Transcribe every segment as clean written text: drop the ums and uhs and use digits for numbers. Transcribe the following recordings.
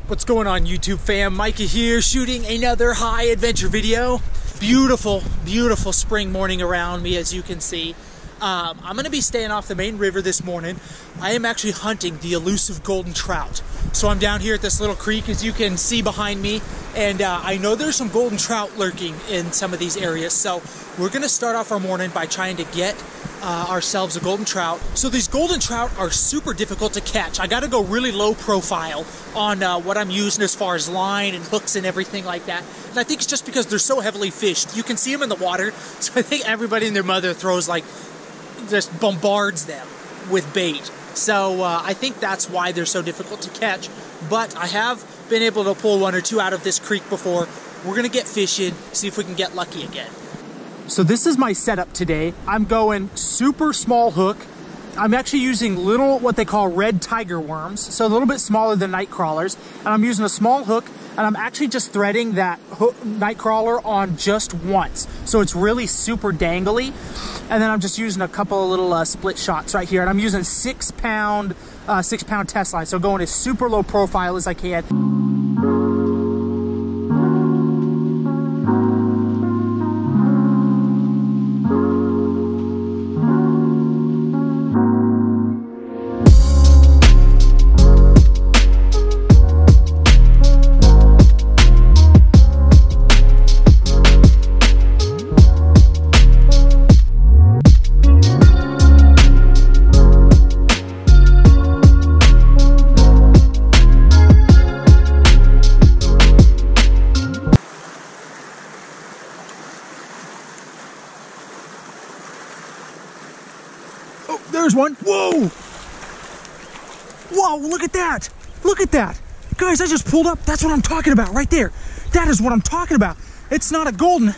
What's going on, YouTube fam? Micah here, shooting another high adventure video. Beautiful, beautiful spring morning around me, as you can see. I'm gonna be staying off the main river this morning. I am actually hunting the elusive golden trout. So I'm down here at this little creek, as you can see behind me, and I know there's some golden trout lurking in some of these areas. So we're gonna start off our morning by trying to get ourselves a golden trout. So these golden trout are super difficult to catch. I gotta go really low profile on what I'm using as far as line and hooks and everything like that. And I think it's just because they're so heavily fished. You can see them in the water, so I think everybody and their mother throws just bombards them with bait. So I think that's why they're so difficult to catch. But I have been able to pull one or two out of this creek before. We're gonna get fishing, see if we can get lucky again. So this is my setup today. I'm going super small hook. I'm actually using little, what they call red tiger worms, so a little bit smaller than night crawlers. And I'm using a small hook, and I'm actually just threading that night crawler on just once. So it's really super dangly. And then I'm just using a couple of little split shots right here. And I'm using 6 pound test line, so going as super low profile as I can. There's one. Whoa! Whoa, look at that. Look at that. Guys, I just pulled up. That's what I'm talking about right there. That is what I'm talking about. It's not a golden,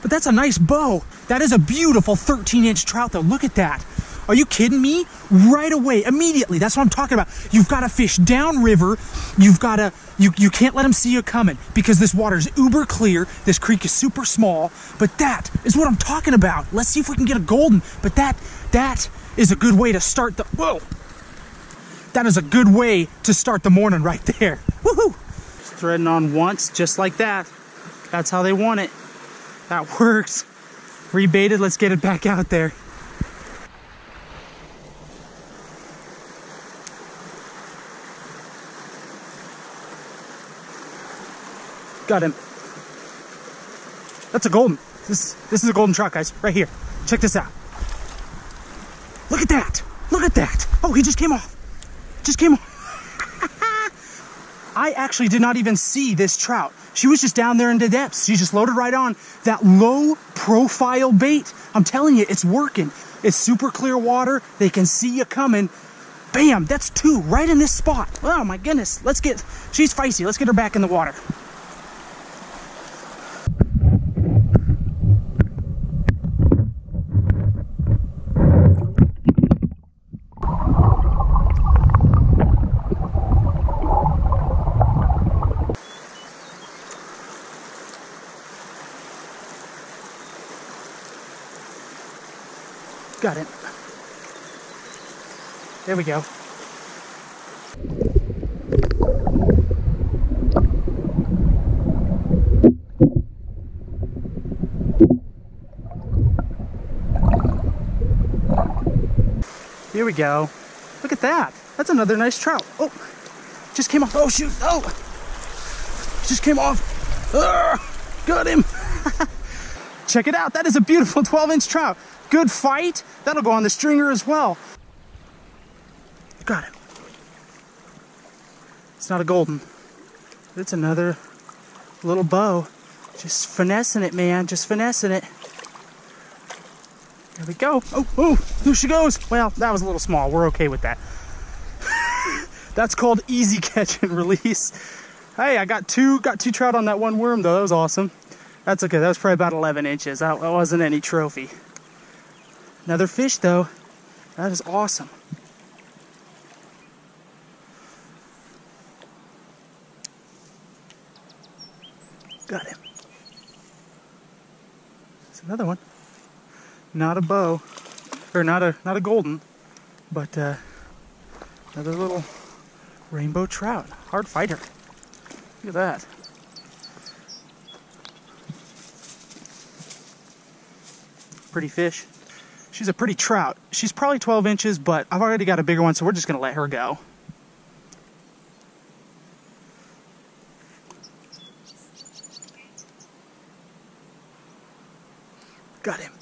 but that's a nice bow. That is a beautiful 13-inch trout, though. Look at that. Are you kidding me? Right away, immediately. That's what I'm talking about. You've got to fish downriver. You've got to, you can't let them see you coming because this water is uber clear. This creek is super small, but that is what I'm talking about. Let's see if we can get a golden, but that is a good way to start the, whoa. That is a good way to start the morning right there. Woohoo! Threading on once, just like that. That's how they want it. That works. Rebaited, let's get it back out there. Got him. That's a golden. This is a golden trout, guys. Right here. Check this out. Look at that. Look at that. Oh, he just came off. Just came off. I actually did not even see this trout. She was just down there in the depths. She just loaded right on that low profile bait. I'm telling you, it's working. It's super clear water. They can see you coming. Bam, that's 2 right in this spot. Oh my goodness. She's feisty. Let's get her back in the water. Got it. There we go. Here we go. Look at that. That's another nice trout. Oh, just came off. Oh, shoot. Oh, just came off. Got him. Check it out. That is a beautiful 12-inch trout. Good fight. That'll go on the stringer as well. Got it. It's not a golden. It's another little bow. Just finessing it, man. Just finessing it. There we go. Oh, here she goes. Well, that was a little small. We're okay with that. That's called easy catch and release. Hey, I got two trout on that one worm, though. That was awesome. That's okay. That was probably about 11 inches. That wasn't any trophy. Another fish, though. That is awesome. Got him. There's another one. Not a bow, or not a golden, but another little rainbow trout. Hard fighter. Look at that. Pretty fish. She's a pretty trout. She's probably 12 inches, but I've already got a bigger one, so we're just gonna let her go. Got him.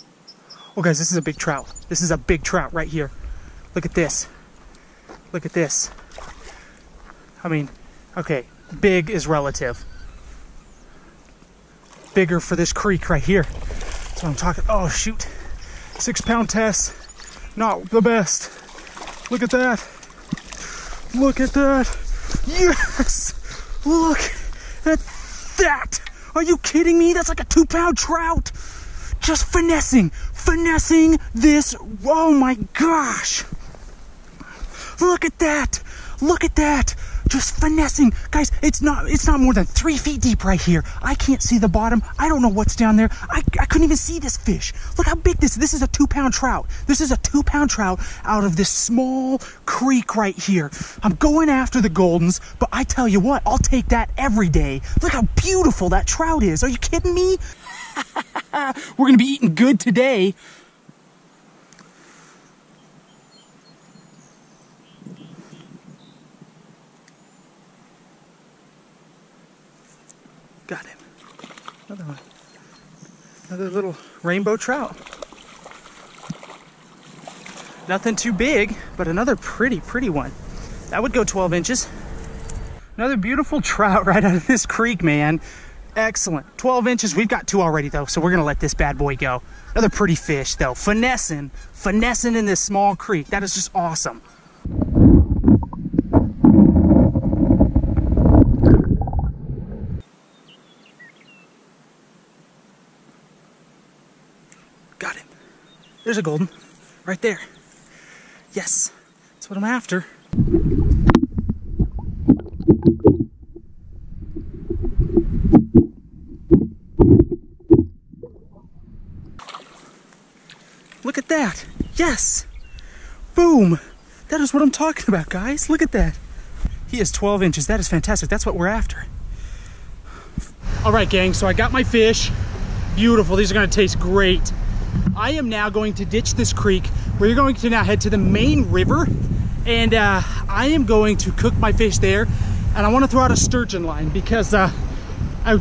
Oh guys, this is a big trout. This is a big trout right here. Look at this. Look at this. I mean, okay, big is relative. Bigger for this creek right here. That's what I'm talking. Oh shoot. 6 pound test. Not the best. Look at that. Look at that. Yes. Look at that. Are you kidding me? That's like a 2 pound trout. Just finessing this. Oh my gosh. Look at that. Look at that. Just finessing. Guys, it's not more than 3 feet deep right here. I can't see the bottom. I don't know what's down there. I couldn't even see this fish. Look how big this is a 2 pound trout. This is a 2 pound trout out of this small creek right here. I'm going after the Goldens, but I tell you what, I'll take that every day. Look how beautiful that trout is. Are you kidding me? We're gonna be eating good today. Got him. Another one. Another little rainbow trout. Nothing too big, but another pretty one. That would go 12 inches. Another beautiful trout right out of this creek, man. Excellent. 12 inches. We've got 2 already, though, so we're going to let this bad boy go. Another pretty fish, though. Finessing in this small creek. That is just awesome. Got him. There's a golden. Right there. Yes. That's what I'm after. Look at that. Yes. Boom. That is what I'm talking about, guys. Look at that. He is 12 inches. That is fantastic. That's what we're after. All right, gang. So I got my fish. Beautiful. These are going to taste great. I am now going to ditch this creek. We're going to now head to the main river. And I am going to cook my fish there. And I want to throw out a sturgeon line because I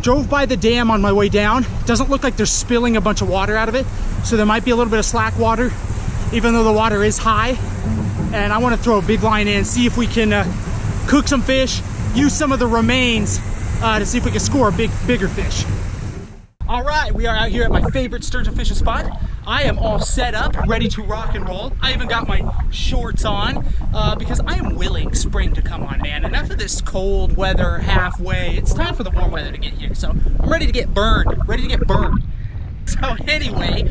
drove by the dam on my way down. Doesn't look like they're spilling a bunch of water out of it. So there might be a little bit of slack water, even though the water is high. And I want to throw a big line in, see if we can cook some fish, use some of the remains to see if we can score a bigger fish. All right, we are out here at my favorite sturgeon fishing spot. I am all set up, ready to rock and roll. I even got my shorts on because I am willing spring to come on, man. Enough of this cold weather halfway. It's time for the warm weather to get here. So I'm ready to get burned, So anyway,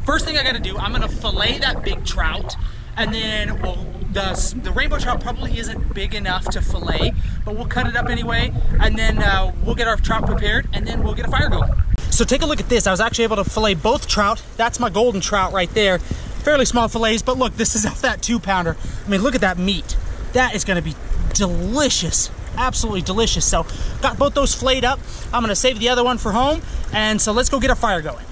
first thing I gotta do, I'm gonna fillet that big trout, and then the rainbow trout probably isn't big enough to fillet, but we'll cut it up anyway, and then we'll get our trout prepared, and then we'll get a fire going. So take a look at this. I was actually able to fillet both trout. That's my golden trout right there. Fairly small fillets, but look, this is off that 2 pounder. I mean, look at that meat. That is gonna be delicious. Absolutely delicious. So got both those filleted up. I'm gonna save the other one for home, and so let's go get our fire going.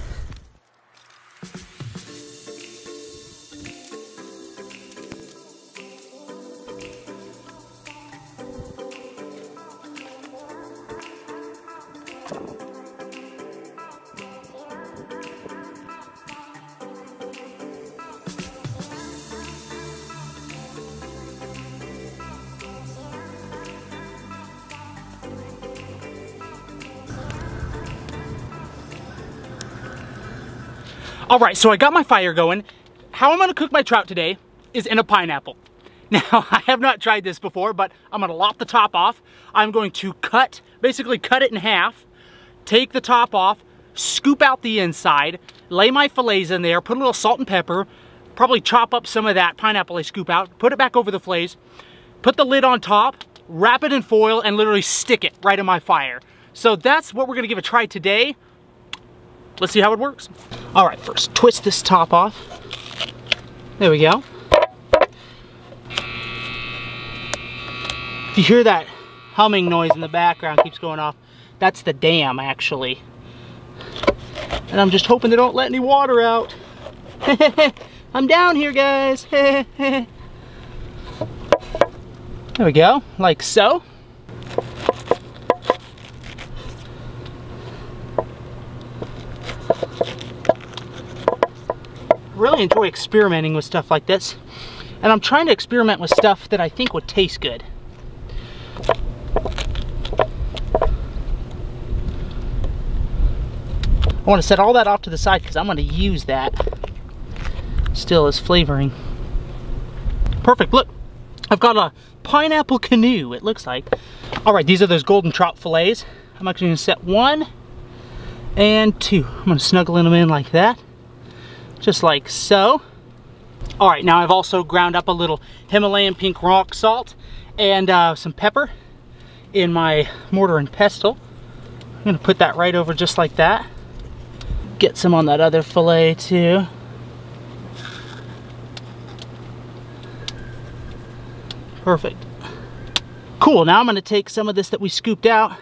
All right, so I got my fire going. How I'm gonna cook my trout today is in a pineapple. Now, I have not tried this before, but I'm gonna lop the top off. I'm going to basically cut it in half, take the top off, scoop out the inside, lay my fillets in there, put a little salt and pepper, probably chop up some of that pineapple I scoop out, put it back over the fillets, put the lid on top, wrap it in foil, and literally stick it right in my fire. So that's what we're gonna give a try today. Let's see how it works. All right, first twist this top off. There we go. If you hear that humming noise in the background keeps going off. That's the dam, actually. And I'm just hoping they don't let any water out. I'm down here, guys. There we go, like so. Really enjoy experimenting with stuff like this, and I'm trying to experiment with stuff that I think would taste good. I want to set all that off to the side because I'm going to use that still as flavoring. Perfect. Look, I've got a pineapple canoe, it looks like. All right, these are those golden trout fillets. I'm actually going to set 1 and 2. I'm going to snuggle them in like that. Just like so. All right, now I've also ground up a little Himalayan pink rock salt and some pepper in my mortar and pestle. I'm gonna put that right over just like that. Get some on that other fillet too. Perfect. Cool, now I'm gonna take some of this that we scooped out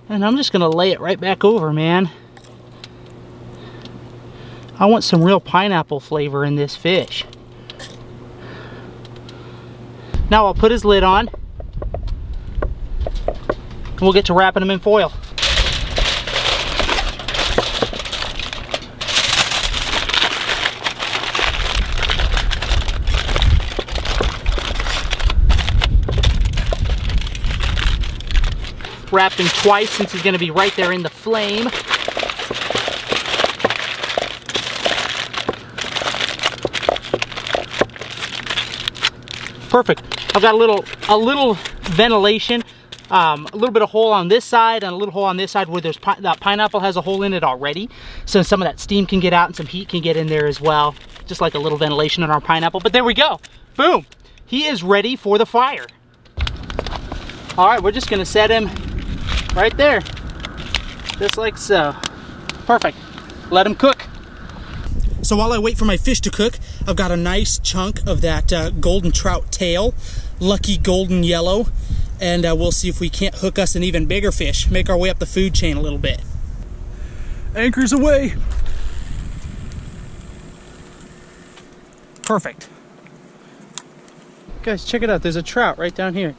and I'm just gonna lay it right back over, man. I want some real pineapple flavor in this fish. Now I'll put his lid on. And we'll get to wrapping him in foil. Wrapped him twice since he's going to be right there in the flame. Perfect. I've got a little ventilation, a little bit of hole on this side and a little hole on this side where there's that pineapple has a hole in it already, so some of that steam can get out and some heat can get in there as well, just like a little ventilation on our pineapple. But there we go. Boom. He is ready for the fire. All right, we're just gonna set him right there, just like so. Perfect. Let him cook. So while I wait for my fish to cook, I've got a nice chunk of that golden trout tail, lucky golden yellow, and we'll see if we can't hook us an even bigger fish, make our way up the food chain a little bit. Anchors away. Perfect. Guys, check it out. There's a trout right down here.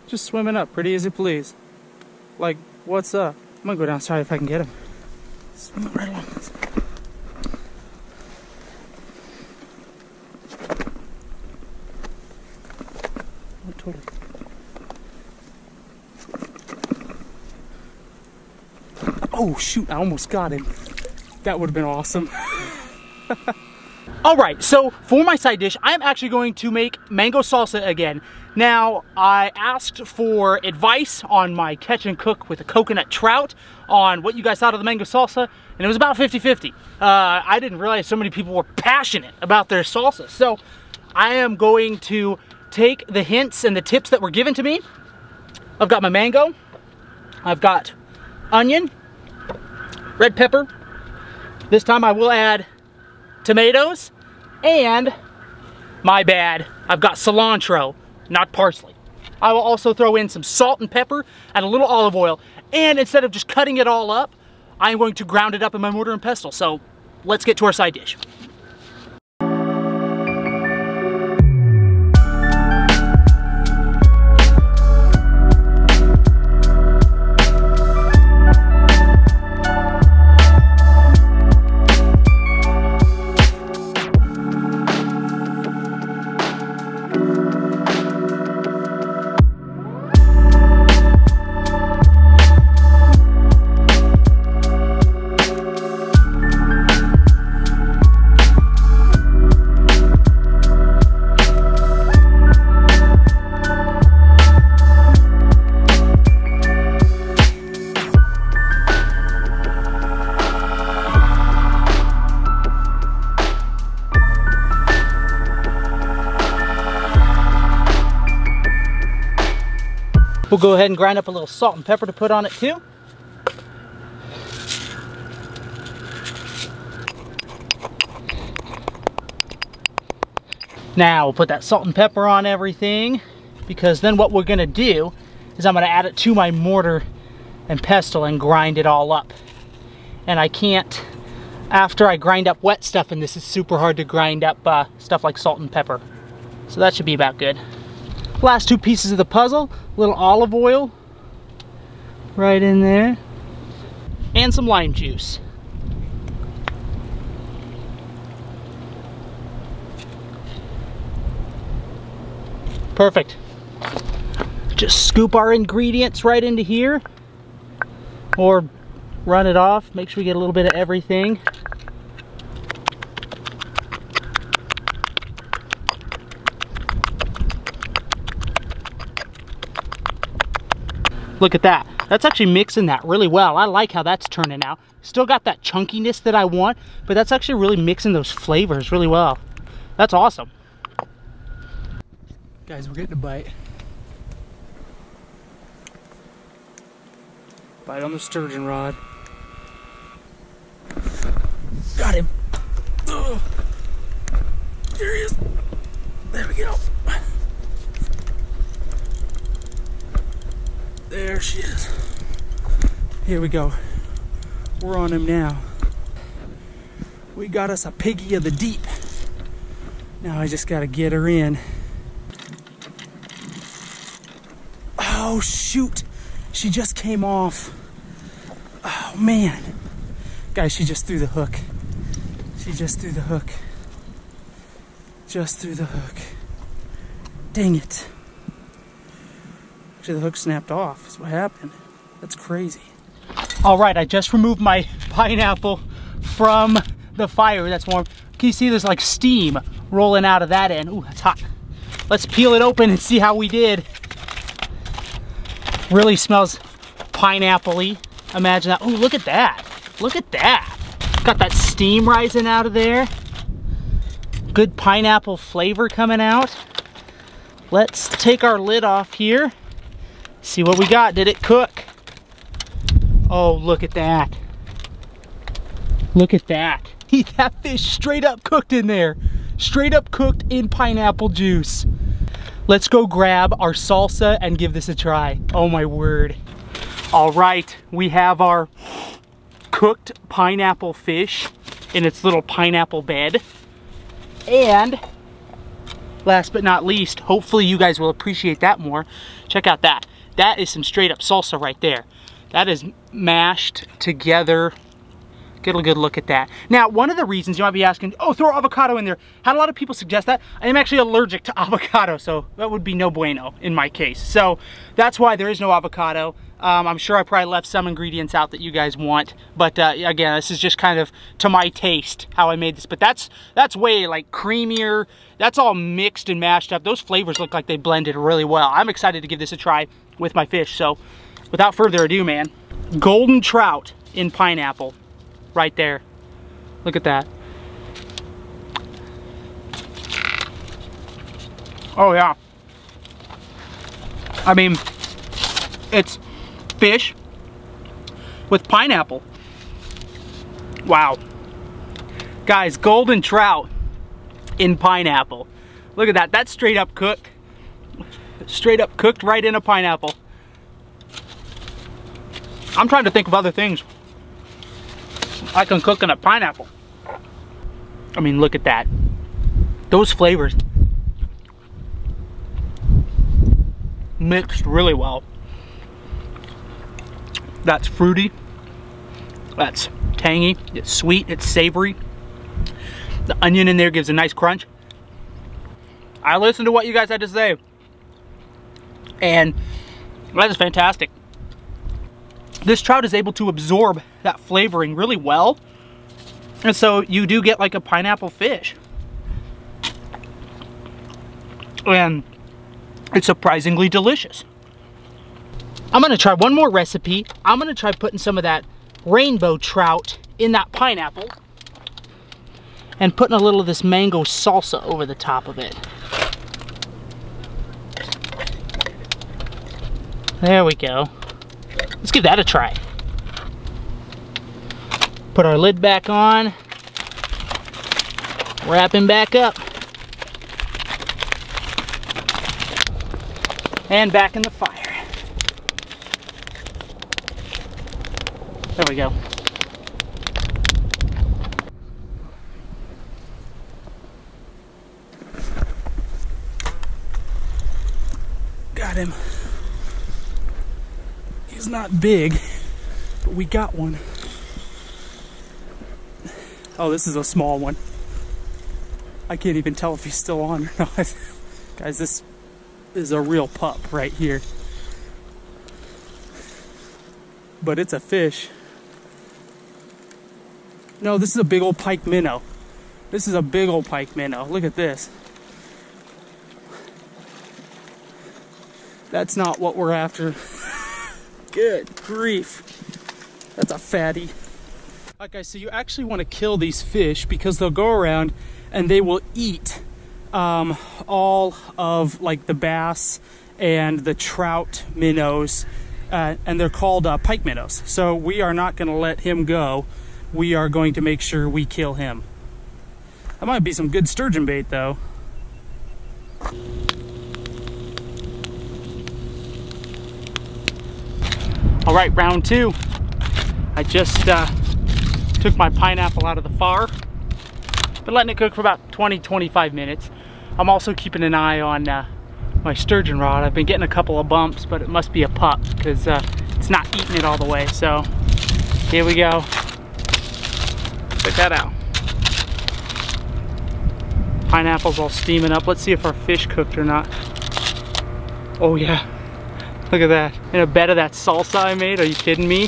Just swimming up, pretty as you please. Like, what's up? I'm gonna go down, sorry if I can get him. Swimming right along this. Totally. Oh shoot, I almost got him. That would have been awesome. All right, so for my side dish, I'm actually going to make mango salsa again. Now, I asked for advice on my catch and cook with a coconut trout on what you guys thought of the mango salsa, and it was about 50-50. I didn't realize so many people were passionate about their salsa. So I am going to take the hints and the tips that were given to me. I've got my mango, I've got onion, red pepper. This time I will add tomatoes, and my bad, I've got cilantro, not parsley. I will also throw in some salt and pepper and a little olive oil, and instead of just cutting it all up, I'm going to ground it up in my mortar and pestle. So let's get to our side dish. We'll go ahead and grind up a little salt and pepper to put on it too. Now we'll put that salt and pepper on everything, because then what we're gonna do is I'm gonna add it to my mortar and pestle and grind it all up. And I can't, after I grind up wet stuff, and this is super hard to grind up stuff like salt and pepper. So that should be about good. Last two pieces of the puzzle, a little olive oil right in there, and some lime juice. Perfect. Just scoop our ingredients right into here, or run it off. Make sure we get a little bit of everything. Look at that. That's actually mixing that really well. I like how that's turning out. Still got that chunkiness that I want, but that's actually really mixing those flavors really well. That's awesome. Guys, we're getting a bite. Bite on the sturgeon rod. Got him. Oh, there he is. There we go. There she is. Here we go. We're on him now. We got us a piggy of the deep. Now I just gotta get her in. Oh shoot, she just came off. Oh man. Guys, she just threw the hook. She just threw the hook. Just threw the hook. Dang it. Actually, the hook snapped off. That's what happened. That's crazy. All right, I just removed my pineapple from the fire. That's warm. Can you see there's like steam rolling out of that end? Ooh, that's hot. Let's peel it open and see how we did. Really smells pineapple-y. Imagine that. Oh, look at that. Look at that. Got that steam rising out of there. Good pineapple flavor coming out. Let's take our lid off here. See what we got. Did it cook? Oh, look at that. Look at that. That fish straight up cooked in there. Straight up cooked in pineapple juice. Let's go grab our salsa and give this a try. Oh my word. All right, we have our cooked pineapple fish in its little pineapple bed. And last but not least, hopefully you guys will appreciate that more. Check out that. That is some straight up salsa right there. That is mashed together. Get a good look at that. Now, one of the reasons you might be asking, oh, throw avocado in there. Had a lot of people suggest that. I am actually allergic to avocado, so that would be no bueno in my case. So that's why there is no avocado. I'm sure I probably left some ingredients out that you guys want. But again, this is just kind of to my taste how I made this. But that's way like creamier. That's all mixed and mashed up. Those flavors look like they blended really well. I'm excited to give this a try with my fish. So without further ado, man, golden trout in pineapple. Right there. Look at that. Oh yeah. I mean, it's fish with pineapple. Wow. Guys, golden trout in pineapple. Look at that. That's straight up cooked. Straight up cooked right in a pineapple. I'm trying to think of other things I can cook in a pineapple. I mean, look at that. Those flavors mixed really well. That's fruity. That's tangy. It's sweet. It's savory. The onion in there gives a nice crunch. I listened to what you guys had to say, and that is fantastic. This trout is able to absorb that flavoring really well, and so you do get like a pineapple fish, and it's surprisingly delicious. I'm gonna try one more recipe. I'm gonna try putting some of that rainbow trout in that pineapple and putting a little of this mango salsa over the top of it. There we go. Let's give that a try. Put our lid back on. Wrap him back up. And back in the fire. There we go. Got him. He's not big, but we got one. Oh, this is a small one. I can't even tell if he's still on or not. Guys, this is a real pup right here. But it's a fish. No, this is a big old pike minnow. This is a big old pike minnow. Look at this. That's not what we're after. Good grief. That's a fatty. Alright guys, so you actually want to kill these fish because they'll go around and they will eat all of like the bass and the trout minnows, and they're called pike minnows. So we are not going to let him go. We are going to make sure we kill him. That might be some good sturgeon bait though. All right, round two. I just took my pineapple out of the far. Been letting it cook for about 20-25 minutes. I'm also keeping an eye on my sturgeon rod. I've been getting a couple of bumps, but it must be a pup because it's not eating it all the way. So here we go. Check that out. Pineapple's all steaming up. Let's see if our fish cooked or not. Oh yeah. Look at that. In a bed of that salsa I made. Are you kidding me?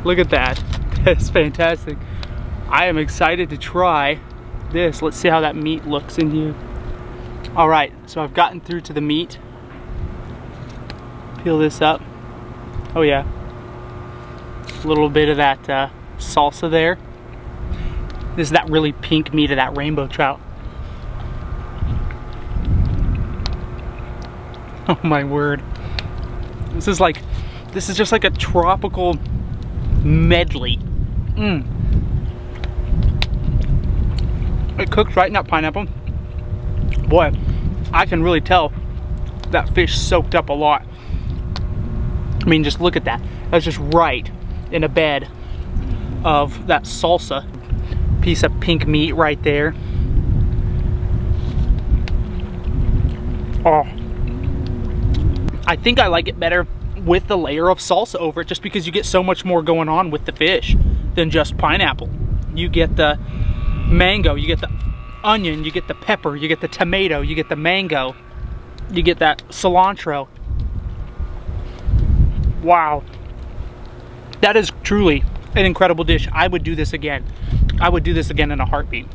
Look at that. That's fantastic. I am excited to try this. Let's see how that meat looks in here. All right, so I've gotten through to the meat. Peel this up. Oh yeah. A little bit of that salsa there. This is that really pink meat of that rainbow trout. Oh my word. This is just like a tropical medley. It cooks right in that pineapple. Boy, I can really tell that fish soaked up a lot. I mean, just look at that. That's just right in a bed of that salsa. Piece of pink meat right there. Oh. I think I like it better with the layer of salsa over it, just because you get so much more going on with the fish than just pineapple. You get the mango, you get the onion, you get the pepper, you get the tomato, you get the mango, you get that cilantro. Wow. That is truly an incredible dish. I would do this again. I would do this again in a heartbeat.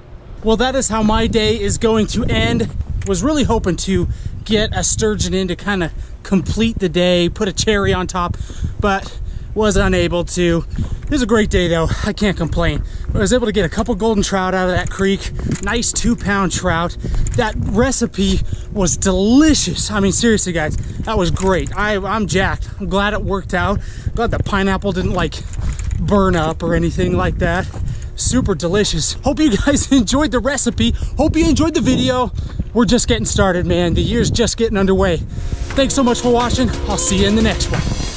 Well, that is how my day is going to end. Was really hoping to get a sturgeon in to kind of complete the day, put a cherry on top, but was unable to. It was a great day though, I can't complain. I was able to get a couple golden trout out of that creek, nice 2-pound trout. That recipe was delicious. I mean, seriously guys, that was great. I'm jacked. I'm glad it worked out. Glad the pineapple didn't like burn up or anything like that. Super delicious. Hope you guys enjoyed the recipe. Hope you enjoyed the video. We're just getting started, man. The year's just getting underway. Thanks so much for watching. I'll see you in the next one.